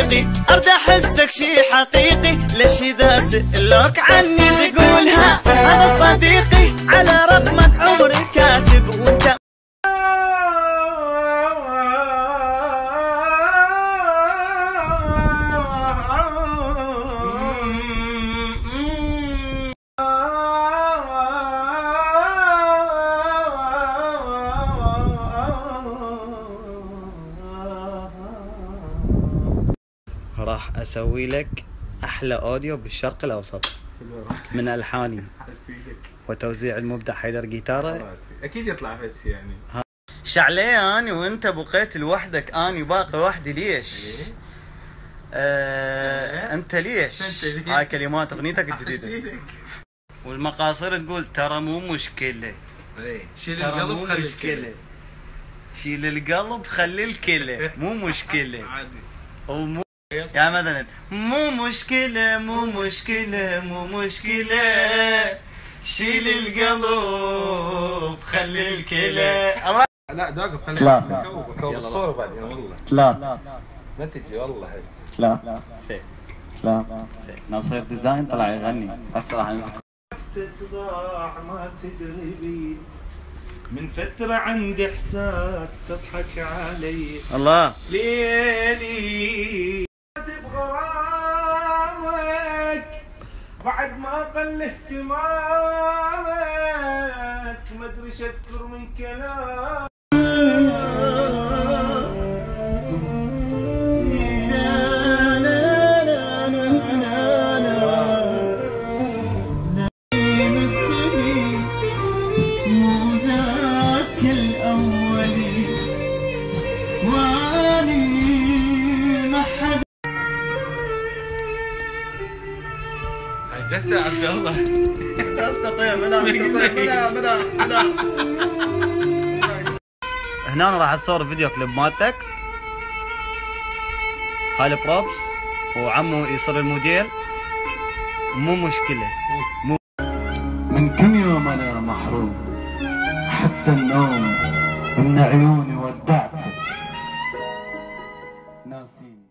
صديقي ارد احسك شي حقيقي، ليش اذا سألوك عني تقولها هذا صديقي، على رقمك عمري كاتب وانت راح اسوي لك احلى اوديو بالشرق الاوسط من الحاني وتوزيع المبدع حيدر جيتاره. اكيد يطلع فدسي يعني. شعليه اني وانت بقيت لوحدك، اني باقي وحدي ليش؟ انت ليش؟ هاي كلمات اغنيتك الجديده. والمقاصير تقول ترى مو مشكله، شيل القلب خلي الكلى، شيل القلب خلي الكلى، مو مشكله عادي. يا مثلا مو مشكلة مو مشكلة مو مشكلة، شيل القلب خلي الكلى. الله لا دوقف خلينا نكوب الصورة بعدين والله. لا ما تجي والله هسه. لا لا ناصر ديزاين طلع يغني اسرع عن تضاع ما تدري بي، من فترة عندي احساس تضحك علي. الله ليلي غرامك بعد ما قل اهتمامك، ما ادري شكر من كلام. مو ذاك الاولي واني ما حد جس يا عبد الله. لا استطيع لا هنا راح اصور فيديو كليب مالتك، هاي البروبس وعمو يصير الموديل، مو مشكلة. من كم يوم انا محروم، حتى النوم من عيوني ودعته، ناسيني.